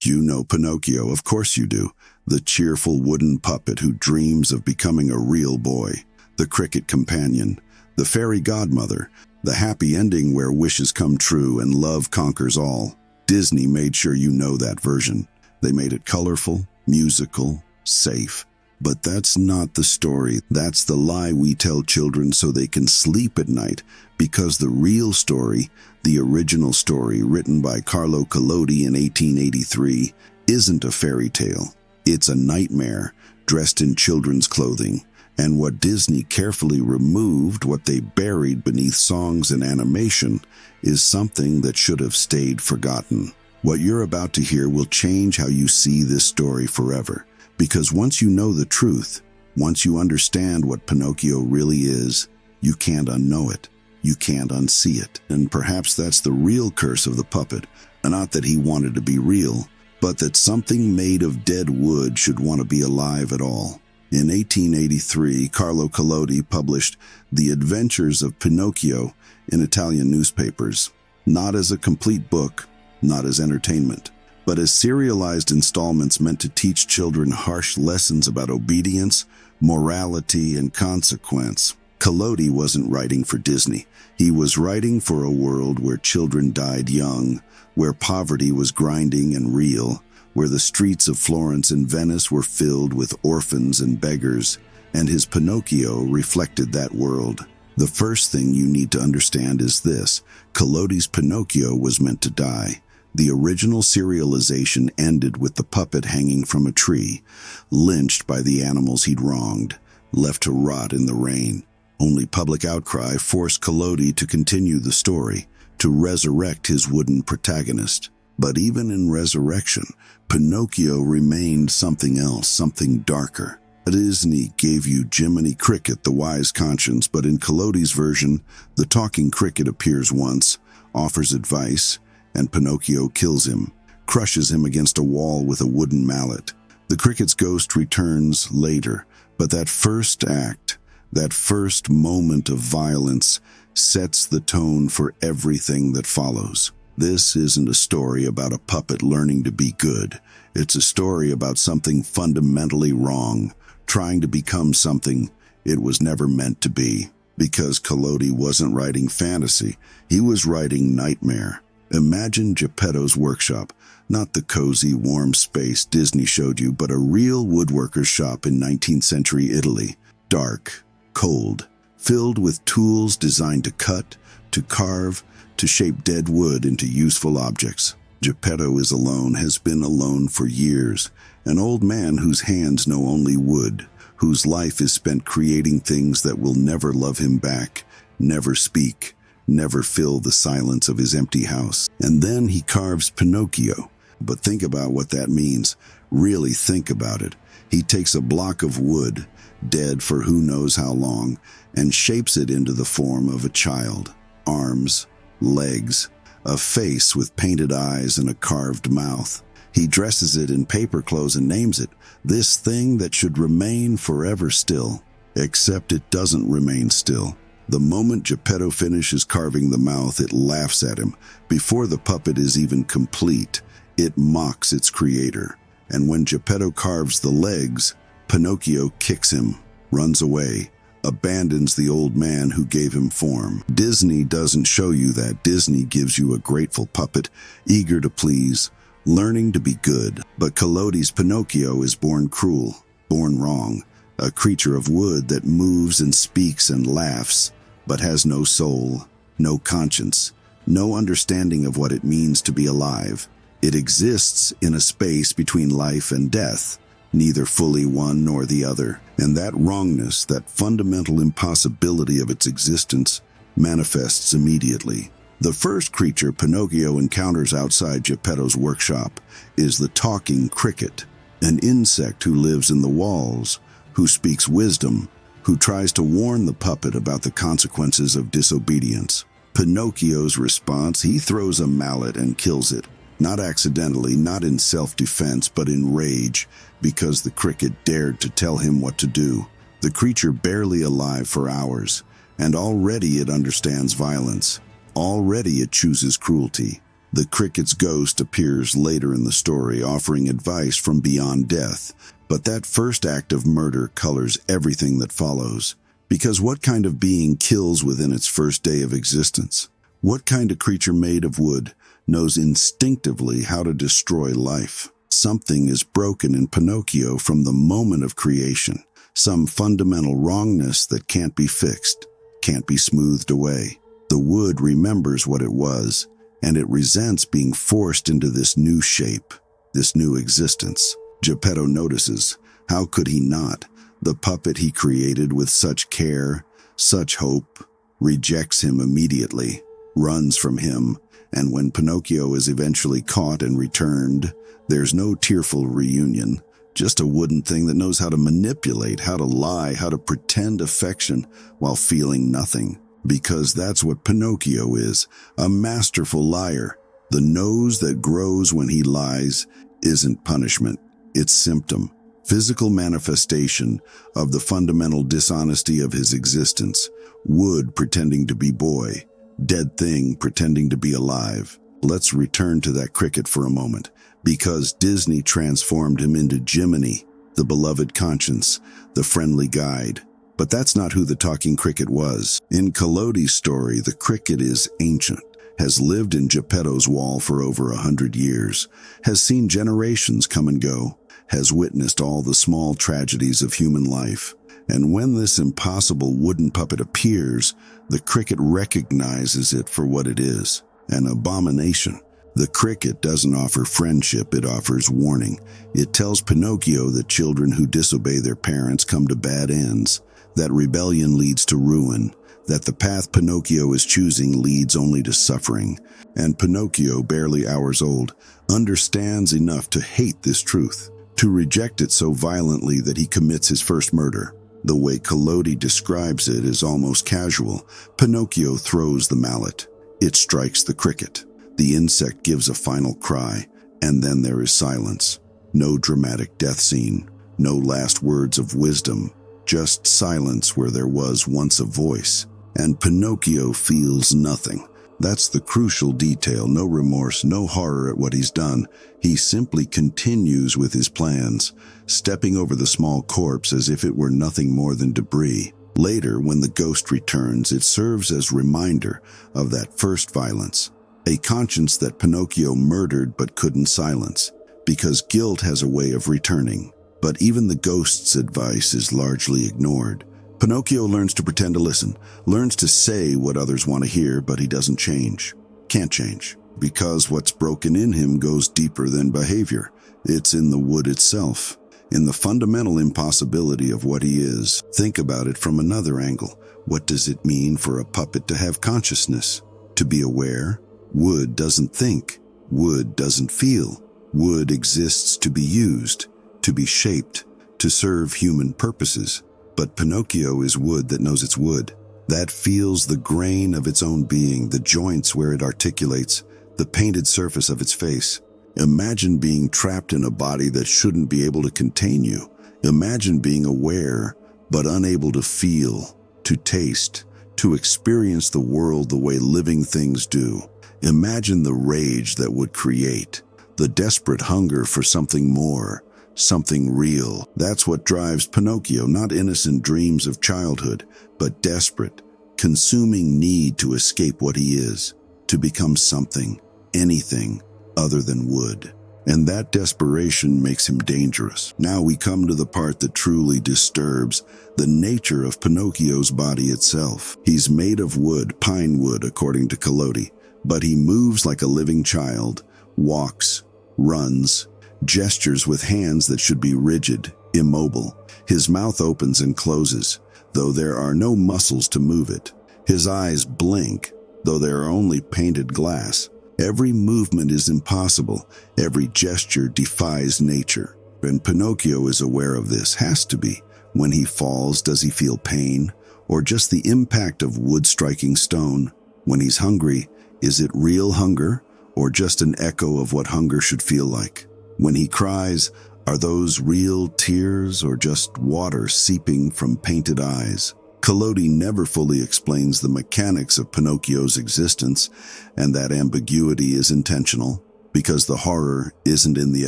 You know Pinocchio, of course you do. The cheerful wooden puppet who dreams of becoming a real boy. The cricket companion. The fairy godmother. The happy ending where wishes come true and love conquers all. Disney made sure you know that version. They made it colorful, musical, safe. But that's not the story. That's the lie we tell children so they can sleep at night, because the real story, the original story written by Carlo Collodi in 1883, isn't a fairy tale. It's a nightmare dressed in children's clothing. And what Disney carefully removed, what they buried beneath songs and animation, is something that should have stayed forgotten. What you're about to hear will change how you see this story forever. Because once you know the truth, once you understand what Pinocchio really is, you can't unknow it. You can't unsee it. And perhaps that's the real curse of the puppet. Not that he wanted to be real, but that something made of dead wood should want to be alive at all. In 1883, Carlo Collodi published The Adventures of Pinocchio in Italian newspapers, not as a complete book, not as entertainment, but as serialized installments meant to teach children harsh lessons about obedience, morality, and consequence. Collodi wasn't writing for Disney. He was writing for a world where children died young, where poverty was grinding and real, where the streets of Florence and Venice were filled with orphans and beggars, and his Pinocchio reflected that world. The first thing you need to understand is this: Collodi's Pinocchio was meant to die. The original serialization ended with the puppet hanging from a tree, lynched by the animals he'd wronged, left to rot in the rain. Only public outcry forced Collodi to continue the story, to resurrect his wooden protagonist. But even in resurrection, Pinocchio remained something else, something darker. Disney gave you Jiminy Cricket, the wise conscience, but in Collodi's version, the talking cricket appears once, offers advice, and Pinocchio kills him, crushes him against a wall with a wooden mallet. The cricket's ghost returns later, but that first act, that first moment of violence, sets the tone for everything that follows. This isn't a story about a puppet learning to be good. It's a story about something fundamentally wrong, trying to become something it was never meant to be. Because Collodi wasn't writing fantasy, he was writing nightmare. Imagine Geppetto's workshop, not the cozy, warm space Disney showed you, but a real woodworker's shop in 19th century Italy. Dark, cold, filled with tools designed to cut, to carve, to shape dead wood into useful objects. Geppetto is alone, has been alone for years, an old man whose hands know only wood, whose life is spent creating things that will never love him back, never speak, never fill the silence of his empty house. And then he carves Pinocchio. But think about what that means. Really think about it. He takes a block of wood, dead for who knows how long, and shapes it into the form of a child. Arms, legs, a face with painted eyes and a carved mouth. He dresses it in paper clothes and names it, this thing that should remain forever still. Except it doesn't remain still. The moment Geppetto finishes carving the mouth, it laughs at him. Before the puppet is even complete, it mocks its creator. And when Geppetto carves the legs, Pinocchio kicks him, runs away, abandons the old man who gave him form. Disney doesn't show you that. Disney gives you a grateful puppet, eager to please, learning to be good. But Collodi's Pinocchio is born cruel, born wrong, a creature of wood that moves and speaks and laughs, but has no soul, no conscience, no understanding of what it means to be alive. It exists in a space between life and death, neither fully one nor the other. And that wrongness, that fundamental impossibility of its existence, manifests immediately. The first creature Pinocchio encounters outside Geppetto's workshop is the talking cricket, an insect who lives in the walls, who speaks wisdom, who tries to warn the puppet about the consequences of disobedience. Pinocchio's response: he throws a mallet and kills it. Not accidentally, not in self-defense, but in rage, because the cricket dared to tell him what to do. The creature barely alive for hours, and already it understands violence. Already it chooses cruelty. The cricket's ghost appears later in the story, offering advice from beyond death. But that first act of murder colors everything that follows. Because what kind of being kills within its first day of existence? What kind of creature made of wood knows instinctively how to destroy life? Something is broken in Pinocchio from the moment of creation. Some fundamental wrongness that can't be fixed, can't be smoothed away. The wood remembers what it was, and it resents being forced into this new shape, this new existence. Geppetto notices. How could he not? The puppet he created with such care, such hope, rejects him immediately, runs from him, and when Pinocchio is eventually caught and returned, there's no tearful reunion, just a wooden thing that knows how to manipulate, how to lie, how to pretend affection while feeling nothing. Because that's what Pinocchio is, a masterful liar. The nose that grows when he lies isn't punishment, it's symptom, physical manifestation of the fundamental dishonesty of his existence. Wood pretending to be boy, dead thing pretending to be alive. Let's return to that cricket for a moment, because Disney transformed him into Jiminy, the beloved conscience, the friendly guide. But that's not who the talking cricket was. In Collodi's story, the cricket is ancient, has lived in Geppetto's wall for over 100 years, has seen generations come and go, has witnessed all the small tragedies of human life. And when this impossible wooden puppet appears, the cricket recognizes it for what it is, an abomination. The cricket doesn't offer friendship, it offers warning. It tells Pinocchio that children who disobey their parents come to bad ends, that rebellion leads to ruin, that the path Pinocchio is choosing leads only to suffering. And Pinocchio, barely hours old, understands enough to hate this truth, to reject it so violently that he commits his first murder. The way Collodi describes it is almost casual. Pinocchio throws the mallet. It strikes the cricket. The insect gives a final cry, and then there is silence. No dramatic death scene, no last words of wisdom, just silence where there was once a voice. And Pinocchio feels nothing. That's the crucial detail. No remorse, no horror at what he's done. He simply continues with his plans, stepping over the small corpse as if it were nothing more than debris. Later, when the ghost returns, it serves as reminder of that first violence, a conscience that Pinocchio murdered but couldn't silence, because guilt has a way of returning. But even the ghost's advice is largely ignored. Pinocchio learns to pretend to listen, learns to say what others want to hear, but he doesn't change. Can't change. Because what's broken in him goes deeper than behavior. It's in the wood itself, in the fundamental impossibility of what he is. Think about it from another angle. What does it mean for a puppet to have consciousness? To be aware? Wood doesn't think. Wood doesn't feel. Wood exists to be used, to be shaped, to serve human purposes. But Pinocchio is wood that knows it's wood, that feels the grain of its own being, the joints where it articulates, the painted surface of its face. Imagine being trapped in a body that shouldn't be able to contain you. Imagine being aware, but unable to feel, to taste, to experience the world the way living things do. Imagine the rage that would create, the desperate hunger for something more, something real. That's what drives Pinocchio, not innocent dreams of childhood, but desperate, consuming need to escape what he is, to become something, anything other than wood. And that desperation makes him dangerous. Now we come to the part that truly disturbs, the nature of Pinocchio's body itself. He's made of wood, pine wood, according to Collodi, but he moves like a living child, walks, runs, gestures with hands that should be rigid, immobile. His mouth opens and closes, though there are no muscles to move it. His eyes blink, though they are only painted glass. Every movement is impossible. Every gesture defies nature. And Pinocchio is aware of this, has to be. When he falls, does he feel pain, or just the impact of wood striking stone? When he's hungry, is it real hunger, or just an echo of what hunger should feel like? When he cries, are those real tears or just water seeping from painted eyes? Collodi never fully explains the mechanics of Pinocchio's existence, and that ambiguity is intentional, because the horror isn't in the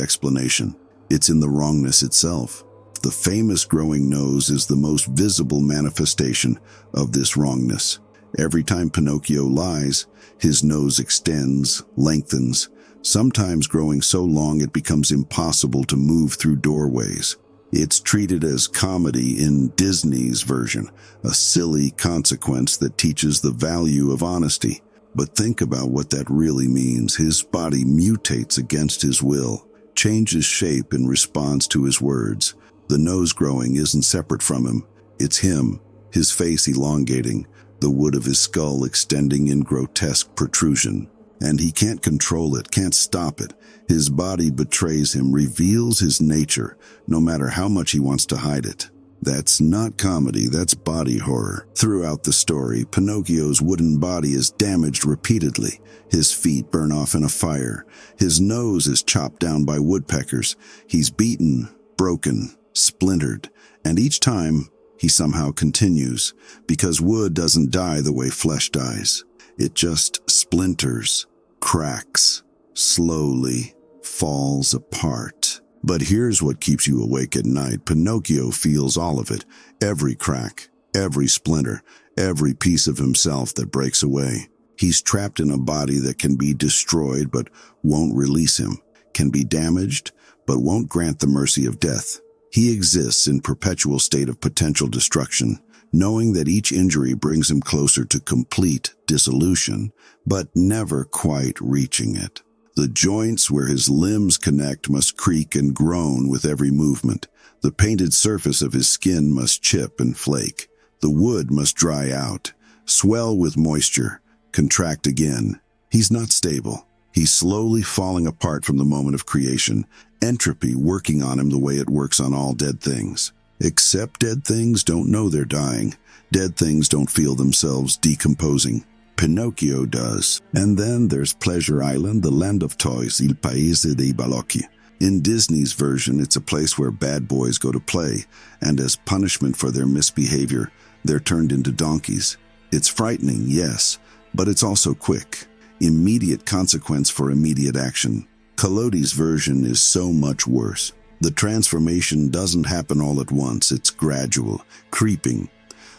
explanation, it's in the wrongness itself. The famous growing nose is the most visible manifestation of this wrongness. Every time Pinocchio lies, his nose extends, lengthens, sometimes growing so long it becomes impossible to move through doorways. It's treated as comedy in Disney's version, a silly consequence that teaches the value of honesty. But think about what that really means. His body mutates against his will, changes shape in response to his words. The nose growing isn't separate from him. It's him, his face elongating, the wood of his skull extending in grotesque protrusion. And he can't control it, can't stop it. His body betrays him, reveals his nature, no matter how much he wants to hide it. That's not comedy, that's body horror. Throughout the story, Pinocchio's wooden body is damaged repeatedly. His feet burn off in a fire. His nose is chopped down by woodpeckers. He's beaten, broken, splintered. And each time, he somehow continues, because wood doesn't die the way flesh dies. It just splinters, cracks, slowly falls apart. But here's what keeps you awake at night. Pinocchio feels all of it, every crack, every splinter, every piece of himself that breaks away. He's trapped in a body that can be destroyed but won't release him, can be damaged but won't grant the mercy of death. He exists in perpetual state of potential destruction, knowing that each injury brings him closer to complete dissolution, but never quite reaching it. The joints where his limbs connect must creak and groan with every movement. The painted surface of his skin must chip and flake. The wood must dry out, swell with moisture, contract again. He's not stable. He's slowly falling apart from the moment of creation, entropy working on him the way it works on all dead things. Except dead things don't know they're dying. Dead things don't feel themselves decomposing. Pinocchio does. And then there's Pleasure Island, the land of toys, il paese dei balocchi. In Disney's version, it's a place where bad boys go to play, and as punishment for their misbehavior, they're turned into donkeys. It's frightening, yes, but it's also quick. Immediate consequence for immediate action. Collodi's version is so much worse. The transformation doesn't happen all at once, it's gradual, creeping.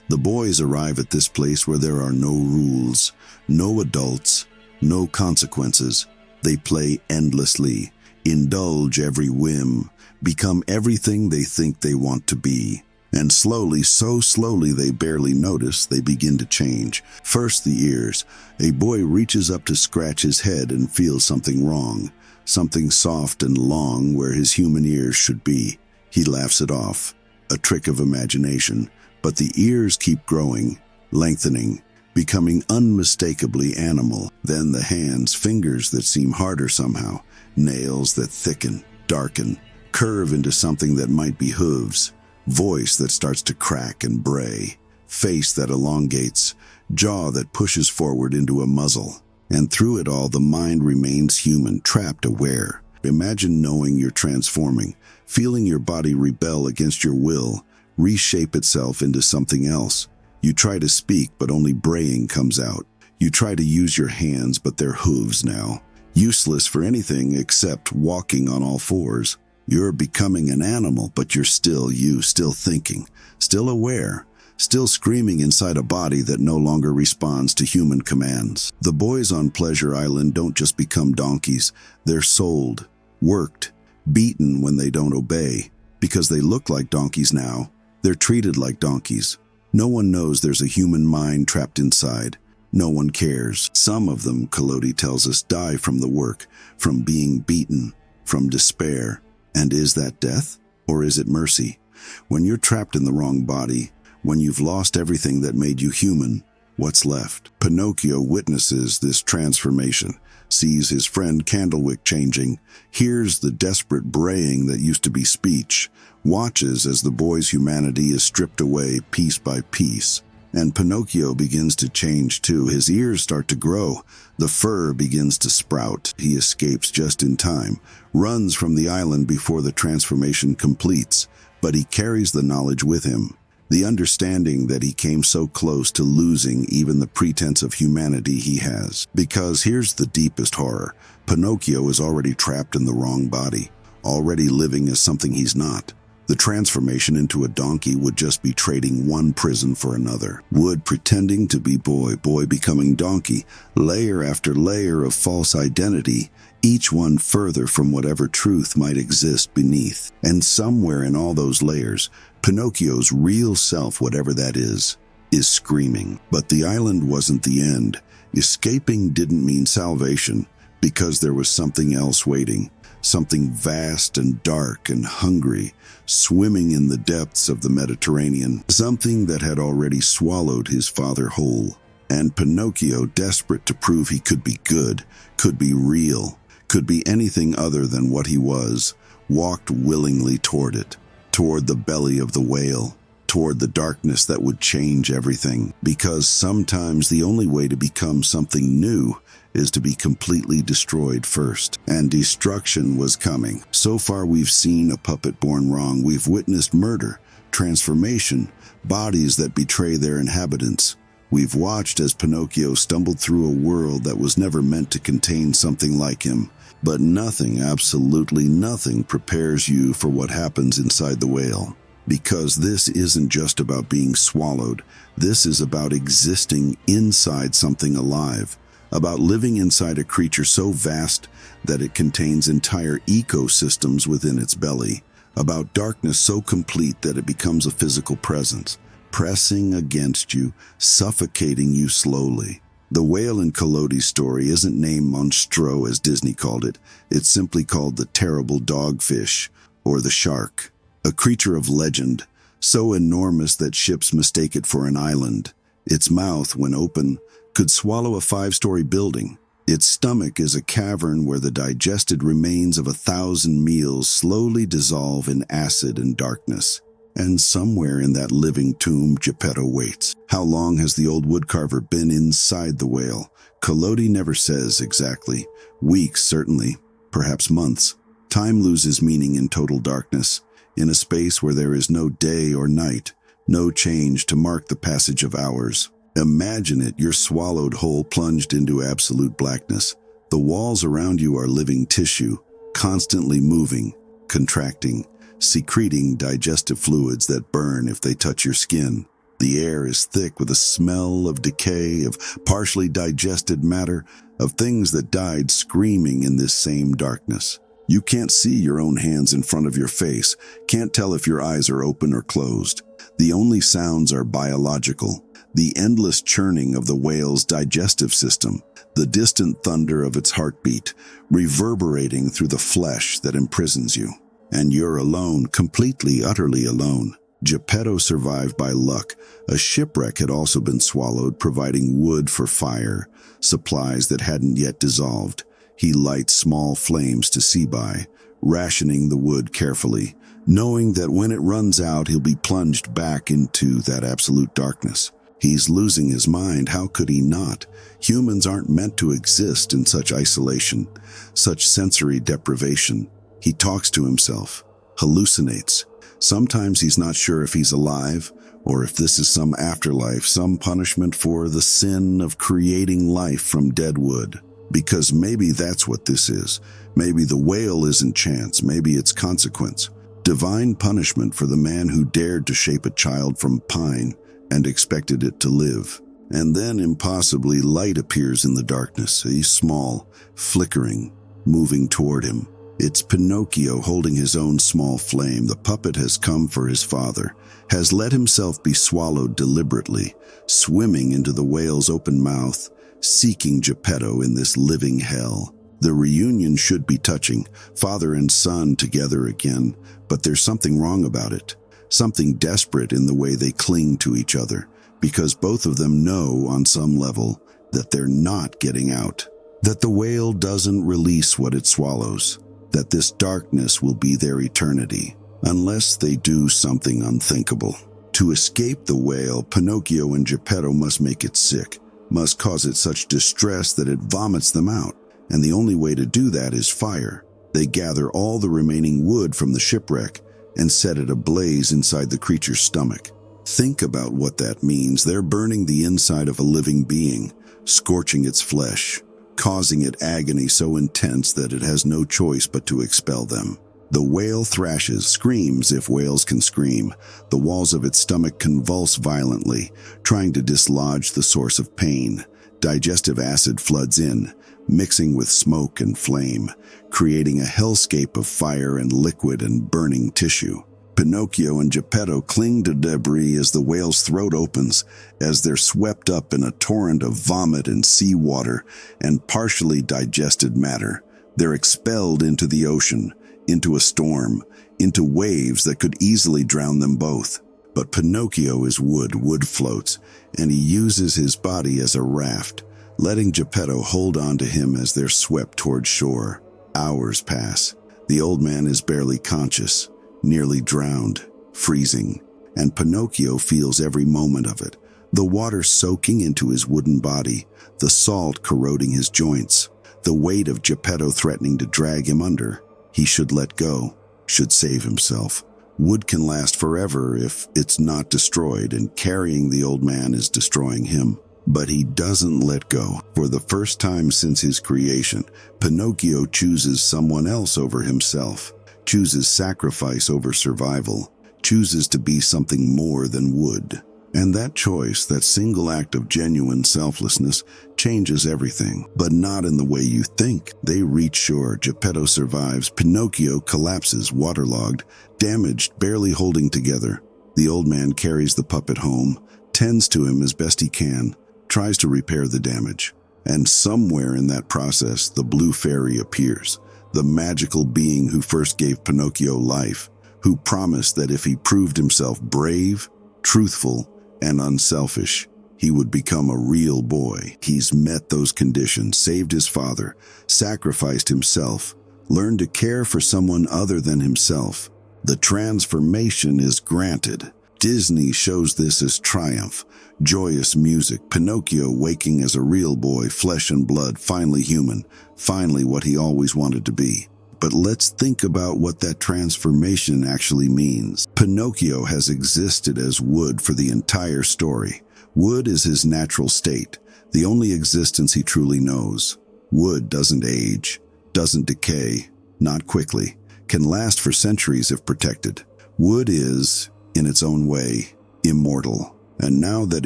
The boys arrive at this place where there are no rules, no adults, no consequences. They play endlessly, indulge every whim, become everything they think they want to be. And slowly, so slowly they barely notice, they begin to change. First the ears. A boy reaches up to scratch his head and feels something wrong, something soft and long where his human ears should be. He laughs it off, a trick of imagination. But the ears keep growing, lengthening, becoming unmistakably animal. Then the hands, fingers that seem harder somehow, nails that thicken, darken, curve into something that might be hooves, voice that starts to crack and bray, face that elongates, jaw that pushes forward into a muzzle. And through it all, the mind remains human, trapped, aware. Imagine knowing you're transforming, feeling your body rebel against your will, reshape itself into something else. You try to speak, but only braying comes out. You try to use your hands, but they're hooves now. Useless for anything except walking on all fours. You're becoming an animal, but you're still you, still thinking, still aware, still screaming inside a body that no longer responds to human commands. The boys on Pleasure Island don't just become donkeys. They're sold, worked, beaten when they don't obey. Because they look like donkeys now, they're treated like donkeys. No one knows there's a human mind trapped inside. No one cares. Some of them, Collodi tells us, die from the work, from being beaten, from despair. And is that death? Or is it mercy? When you're trapped in the wrong body, when you've lost everything that made you human, what's left? Pinocchio witnesses this transformation, sees his friend Candlewick changing, hears the desperate braying that used to be speech, watches as the boy's humanity is stripped away piece by piece. And Pinocchio begins to change too. His ears start to grow. The fur begins to sprout. He escapes just in time, runs from the island before the transformation completes. But he carries the knowledge with him. The understanding that he came so close to losing even the pretense of humanity he has. Because here's the deepest horror. Pinocchio is already trapped in the wrong body, already living as something he's not. The transformation into a donkey would just be trading one prison for another. Wood pretending to be boy, boy becoming donkey, layer after layer of false identity, each one further from whatever truth might exist beneath. And somewhere in all those layers, Pinocchio's real self, whatever that is screaming. But the island wasn't the end. Escaping didn't mean salvation, because there was something else waiting. Something vast and dark and hungry, swimming in the depths of the Mediterranean. Something that had already swallowed his father whole. And Pinocchio, desperate to prove he could be good, could be real, could be anything other than what he was, walked willingly toward it, toward the belly of the whale, toward the darkness that would change everything. Because sometimes the only way to become something new is to be completely destroyed first. And destruction was coming. So far we've seen a puppet born wrong. We've witnessed murder, transformation, bodies that betray their inhabitants. We've watched as Pinocchio stumbled through a world that was never meant to contain something like him. But nothing, absolutely nothing, prepares you for what happens inside the whale. Because this isn't just about being swallowed. This is about existing inside something alive. About living inside a creature so vast that it contains entire ecosystems within its belly. About darkness so complete that it becomes a physical presence, pressing against you, suffocating you slowly. The whale in Collodi's story isn't named Monstro as Disney called it. It's simply called the terrible dogfish, or the shark. A creature of legend, so enormous that ships mistake it for an island. Its mouth, when open, could swallow a 5-story building. Its stomach is a cavern where the digested remains of 1,000 meals slowly dissolve in acid and darkness. And somewhere in that living tomb, Geppetto waits. How long has the old woodcarver been inside the whale? Collodi never says exactly. Weeks, certainly. Perhaps months. Time loses meaning in total darkness, in a space where there is no day or night, no change to mark the passage of hours. Imagine it, you're swallowed whole, plunged into absolute blackness. The walls around you are living tissue, constantly moving, contracting, secreting digestive fluids that burn if they touch your skin. The air is thick with a smell of decay, of partially digested matter, of things that died screaming in this same darkness. You can't see your own hands in front of your face, can't tell if your eyes are open or closed. The only sounds are biological. The endless churning of the whale's digestive system, the distant thunder of its heartbeat, reverberating through the flesh that imprisons you. And you're alone, completely, utterly alone. Geppetto survived by luck. A shipwreck had also been swallowed, providing wood for fire, supplies that hadn't yet dissolved. He lights small flames to see by, rationing the wood carefully, knowing that when it runs out, he'll be plunged back into that absolute darkness. He's losing his mind. How could he not? Humans aren't meant to exist in such isolation, such sensory deprivation. He talks to himself, hallucinates. Sometimes he's not sure if he's alive, or if this is some afterlife, some punishment for the sin of creating life from dead wood. Because maybe that's what this is. Maybe the whale isn't chance, maybe it's consequence. Divine punishment for the man who dared to shape a child from pine and expected it to live. And then impossibly light appears in the darkness, a small, flickering, moving toward him. It's Pinocchio holding his own small flame. The puppet has come for his father, has let himself be swallowed deliberately, swimming into the whale's open mouth, seeking Geppetto in this living hell. The reunion should be touching, father and son together again, but there's something wrong about it. Something desperate in the way they cling to each other, because both of them know on some level that they're not getting out, that the whale doesn't release what it swallows, that this darkness will be their eternity, unless they do something unthinkable. To escape the whale, Pinocchio and Geppetto must make it sick, must cause it such distress that it vomits them out, and the only way to do that is fire. They gather all the remaining wood from the shipwreck and set it ablaze inside the creature's stomach. Think about what that means. They're burning the inside of a living being, scorching its flesh, causing it agony so intense that it has no choice but to expel them. The whale thrashes, screams if whales can scream. The walls of its stomach convulse violently, trying to dislodge the source of pain. Digestive acid floods in, mixing with smoke and flame, creating a hellscape of fire and liquid and burning tissue. Pinocchio and Geppetto cling to debris as the whale's throat opens, as they're swept up in a torrent of vomit and seawater and partially digested matter. They're expelled into the ocean, into a storm, into waves that could easily drown them both. But Pinocchio is wood, wood floats, and he uses his body as a raft, letting Geppetto hold on to him as they're swept toward shore. Hours pass. The old man is barely conscious, nearly drowned, freezing, and Pinocchio feels every moment of it. The water soaking into his wooden body, the salt corroding his joints, the weight of Geppetto threatening to drag him under. He should let go, should save himself. Wood can last forever if it's not destroyed, and carrying the old man is destroying him. But he doesn't let go. For the first time since his creation, Pinocchio chooses someone else over himself, chooses sacrifice over survival, chooses to be something more than wood. And that choice, that single act of genuine selflessness, changes everything, but not in the way you think. They reach shore. Geppetto survives. Pinocchio collapses, waterlogged, damaged, barely holding together. The old man carries the puppet home, tends to him as best he can, tries to repair the damage. And somewhere in that process, the blue fairy appears, the magical being who first gave Pinocchio life, who promised that if he proved himself brave, truthful, and unselfish, he would become a real boy. He's met those conditions, saved his father, sacrificed himself, learned to care for someone other than himself. The transformation is granted. Disney shows this as triumph, joyous music, Pinocchio waking as a real boy, flesh and blood, finally human, finally what he always wanted to be. But let's think about what that transformation actually means. Pinocchio has existed as wood for the entire story. Wood is his natural state, the only existence he truly knows. Wood doesn't age, doesn't decay, not quickly, can last for centuries if protected. Wood is, in its own way, immortal. And now that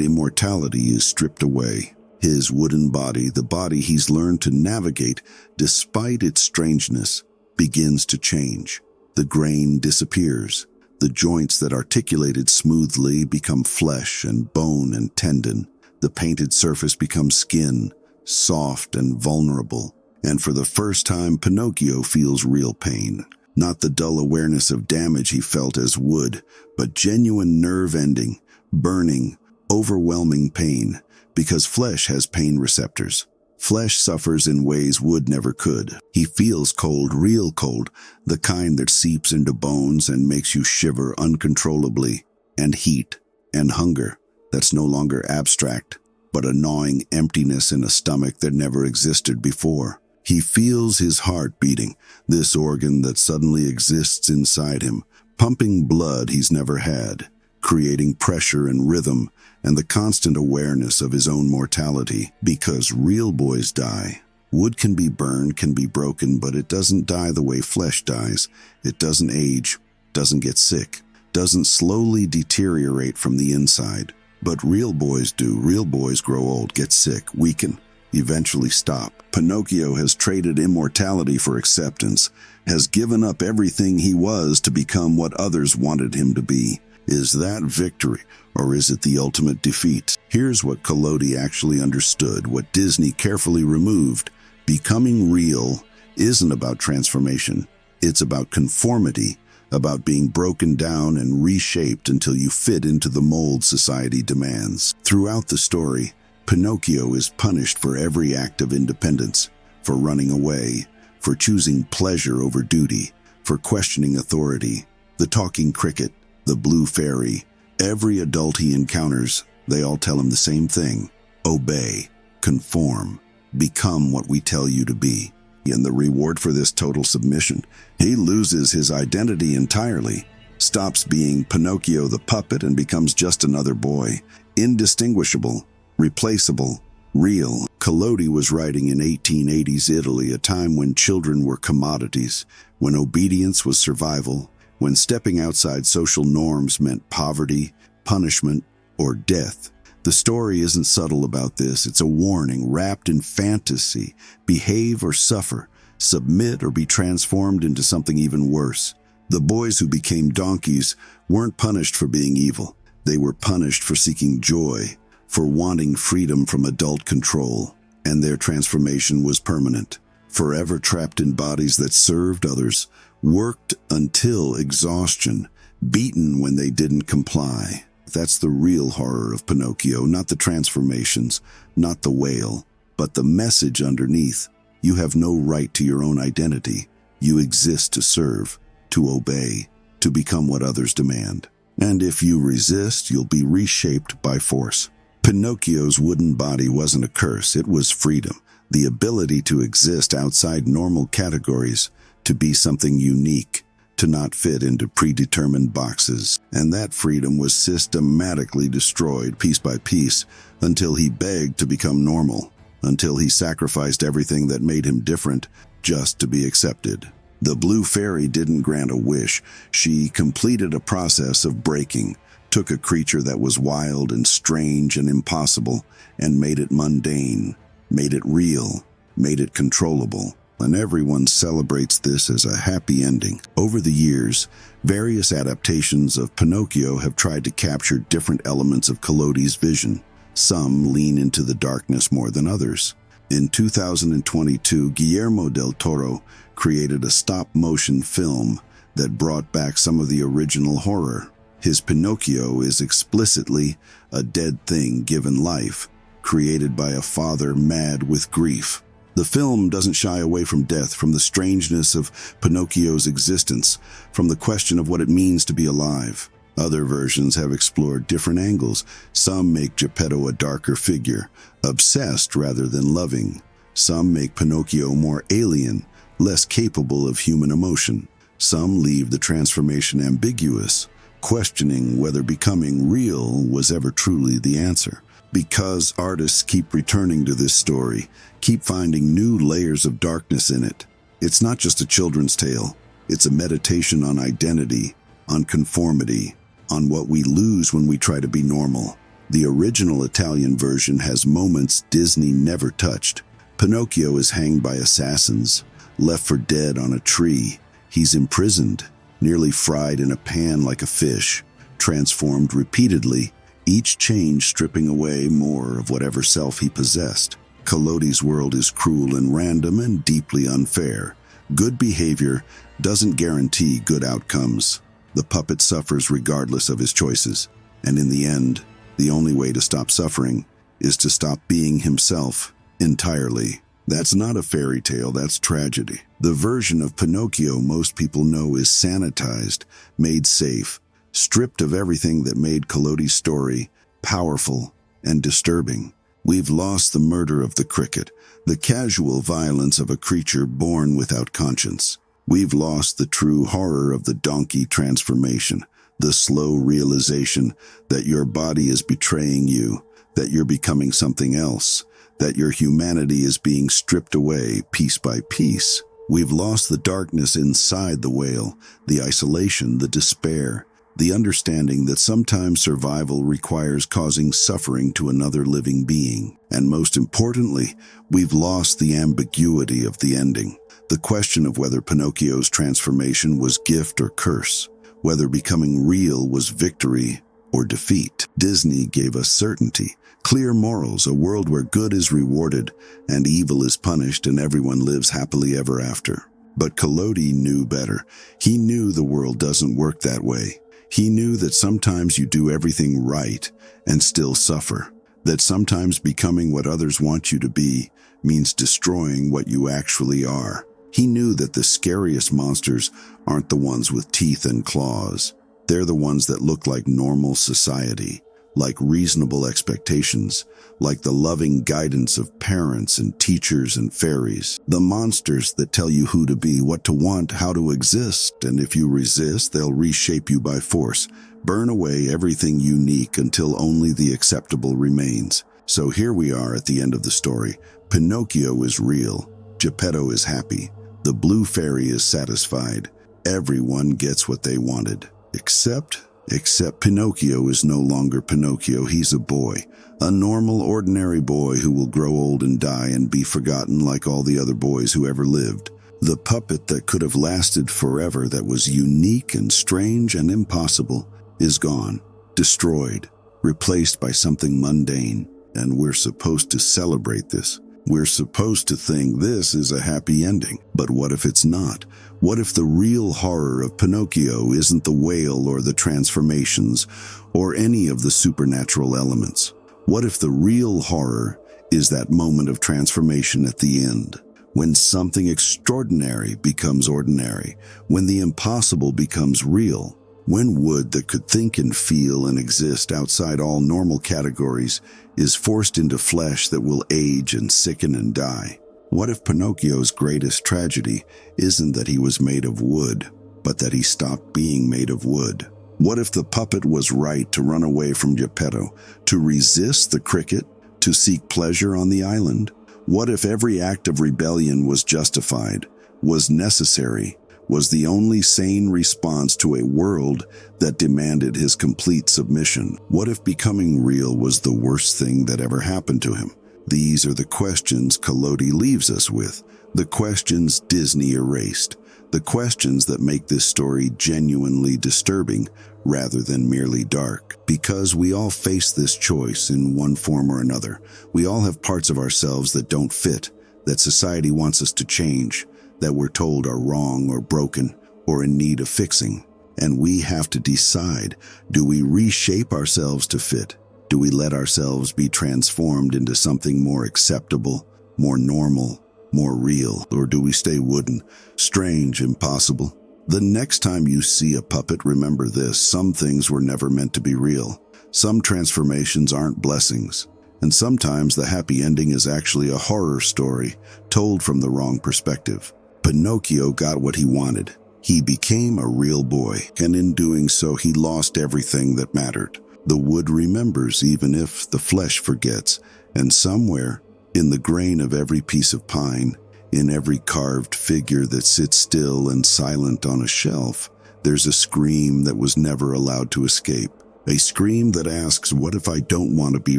immortality is stripped away, his wooden body, the body he's learned to navigate despite its strangeness, begins to change. The grain disappears. The joints that articulated smoothly become flesh and bone and tendon. The painted surface becomes skin, soft and vulnerable. And for the first time, Pinocchio feels real pain. Not the dull awareness of damage he felt as wood, but genuine nerve-ending, burning, overwhelming pain, because flesh has pain receptors. Flesh suffers in ways wood never could. He feels cold, real cold, the kind that seeps into bones and makes you shiver uncontrollably. And heat, and hunger, that's no longer abstract, but a gnawing emptiness in a stomach that never existed before. He feels his heart beating, this organ that suddenly exists inside him, pumping blood he's never had, creating pressure and rhythm and the constant awareness of his own mortality. Because real boys die. Wood can be burned, can be broken, but it doesn't die the way flesh dies. It doesn't age, doesn't get sick, doesn't slowly deteriorate from the inside. But real boys do. Real boys grow old, get sick, weaken, eventually stop. Pinocchio has traded immortality for acceptance, has given up everything he was to become what others wanted him to be. Is that victory, or is it the ultimate defeat? Here's what Collodi actually understood, what Disney carefully removed. Becoming real isn't about transformation. It's about conformity, about being broken down and reshaped until you fit into the mold society demands. Throughout the story, Pinocchio is punished for every act of independence, for running away, for choosing pleasure over duty, for questioning authority. The talking cricket, the blue fairy, every adult he encounters, they all tell him the same thing: obey, conform, become what we tell you to be. And the reward for this total submission, he loses his identity entirely. stops being Pinocchio the puppet and becomes just another boy, indistinguishable, replaceable, real. Collodi was writing in 1880s Italy, a time when children were commodities, when obedience was survival, when stepping outside social norms meant poverty, punishment, or death. The story isn't subtle about this. It's a warning wrapped in fantasy. Behave or suffer, submit or be transformed into something even worse. The boys who became donkeys weren't punished for being evil. They were punished for seeking joy, for wanting freedom from adult control, and their transformation was permanent. Forever trapped in bodies that served others, worked until exhaustion, beaten when they didn't comply. That's the real horror of Pinocchio, not the transformations, not the wail, but the message underneath. You have no right to your own identity. You exist to serve, to obey, to become what others demand. And if you resist, you'll be reshaped by force. Pinocchio's wooden body wasn't a curse, it was freedom, the ability to exist outside normal categories, to be something unique, to not fit into predetermined boxes. And that freedom was systematically destroyed piece by piece until he begged to become normal, until he sacrificed everything that made him different just to be accepted. The blue fairy didn't grant a wish. She completed a process of breaking, took a creature that was wild and strange and impossible, and made it mundane, made it real, made it controllable. And everyone celebrates this as a happy ending. Over the years, various adaptations of Pinocchio have tried to capture different elements of Collodi's vision. Some lean into the darkness more than others. In 2022, Guillermo del Toro created a stop-motion film that brought back some of the original horror. His Pinocchio is explicitly a dead thing given life, created by a father mad with grief. The film doesn't shy away from death, from the strangeness of Pinocchio's existence, from the question of what it means to be alive. Other versions have explored different angles. Some make Geppetto a darker figure, obsessed rather than loving. Some make Pinocchio more alien, less capable of human emotion. Some leave the transformation ambiguous, questioning whether becoming real was ever truly the answer. Because artists keep returning to this story, keep finding new layers of darkness in it. It's not just a children's tale. It's a meditation on identity, on conformity, on what we lose when we try to be normal. The original Italian version has moments Disney never touched. Pinocchio is hanged by assassins, left for dead on a tree. He's imprisoned, nearly fried in a pan like a fish, transformed repeatedly, each change stripping away more of whatever self he possessed. Collodi's world is cruel and random and deeply unfair. Good behavior doesn't guarantee good outcomes. The puppet suffers regardless of his choices, and in the end, the only way to stop suffering is to stop being himself entirely. That's not a fairy tale, that's tragedy. The version of Pinocchio most people know is sanitized, made safe, stripped of everything that made Collodi's story powerful and disturbing. We've lost the murder of the cricket, the casual violence of a creature born without conscience. We've lost the true horror of the donkey transformation, the slow realization that your body is betraying you, that you're becoming something else, that your humanity is being stripped away piece by piece. We've lost the darkness inside the wail, the isolation, the despair, the understanding that sometimes survival requires causing suffering to another living being. And most importantly, we've lost the ambiguity of the ending. The question of whether Pinocchio's transformation was gift or curse, whether becoming real was victory or defeat. Disney gave us certainty, clear morals, a world where good is rewarded and evil is punished and everyone lives happily ever after. But Collodi knew better. He knew the world doesn't work that way. He knew that sometimes you do everything right and still suffer, that sometimes becoming what others want you to be means destroying what you actually are. He knew that the scariest monsters aren't the ones with teeth and claws. They're the ones that look like normal society, like reasonable expectations, like the loving guidance of parents and teachers and fairies. The monsters that tell you who to be, what to want, how to exist, and if you resist, they'll reshape you by force, burn away everything unique until only the acceptable remains. So here we are at the end of the story. Pinocchio is real. Geppetto is happy. The blue fairy is satisfied. Everyone gets what they wanted. Except Pinocchio is no longer Pinocchio. He's a boy. A normal, ordinary boy who will grow old and die and be forgotten like all the other boys who ever lived. The puppet that could have lasted forever, that was unique and strange and impossible, is gone, destroyed, replaced by something mundane. And we're supposed to celebrate this. We're supposed to think this is a happy ending. But what if it's not? What if the real horror of Pinocchio isn't the wail or the transformations or any of the supernatural elements? What if the real horror is that moment of transformation at the end, when something extraordinary becomes ordinary, when the impossible becomes real, when wood that could think and feel and exist outside all normal categories is forced into flesh that will age and sicken and die? What if Pinocchio's greatest tragedy isn't that he was made of wood, but that he stopped being made of wood? What if the puppet was right to run away from Geppetto, to resist the cricket, to seek pleasure on the island? What if every act of rebellion was justified, was necessary, was the only sane response to a world that demanded his complete submission? What if becoming real was the worst thing that ever happened to him? These are the questions Collodi leaves us with, the questions Disney erased, the questions that make this story genuinely disturbing rather than merely dark. Because we all face this choice in one form or another. We all have parts of ourselves that don't fit, that society wants us to change, that we're told are wrong or broken or in need of fixing. And we have to decide, do we reshape ourselves to fit? Do we let ourselves be transformed into something more acceptable, more normal, more real? Or do we stay wooden, strange, impossible? The next time you see a puppet, remember this: some things were never meant to be real. Some transformations aren't blessings. And sometimes the happy ending is actually a horror story told from the wrong perspective. Pinocchio got what he wanted. He became a real boy, and in doing so, he lost everything that mattered. The wood remembers even if the flesh forgets, and somewhere, in the grain of every piece of pine, in every carved figure that sits still and silent on a shelf, there's a scream that was never allowed to escape. A scream that asks, what if I don't want to be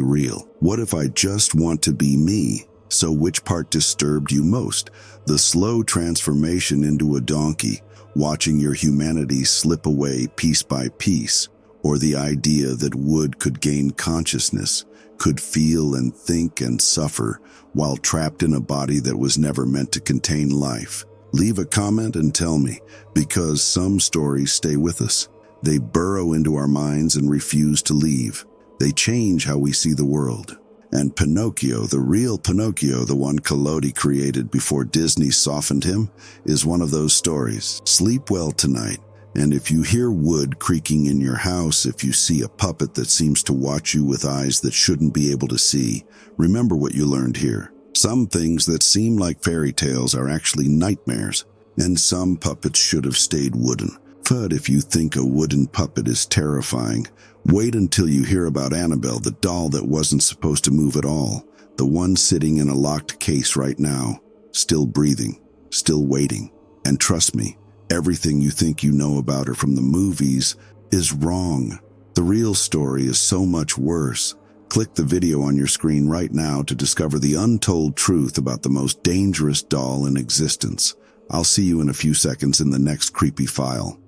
real? What if I just want to be me? So which part disturbed you most? The slow transformation into a donkey, watching your humanity slip away piece by piece, or the idea that wood could gain consciousness, could feel and think and suffer while trapped in a body that was never meant to contain life? Leave a comment and tell me, because some stories stay with us. They burrow into our minds and refuse to leave. They change how we see the world. And Pinocchio, the real Pinocchio, the one Collodi created before Disney softened him, is one of those stories. Sleep well tonight. And if you hear wood creaking in your house, if you see a puppet that seems to watch you with eyes that shouldn't be able to see, remember what you learned here. Some things that seem like fairy tales are actually nightmares, and some puppets should have stayed wooden. But if you think a wooden puppet is terrifying, wait until you hear about Annabelle, the doll that wasn't supposed to move at all, the one sitting in a locked case right now, still breathing, still waiting. And trust me, everything you think you know about her from the movies is wrong. The real story is so much worse. Click the video on your screen right now to discover the untold truth about the most dangerous doll in existence. I'll see you in a few seconds in the next creepy file.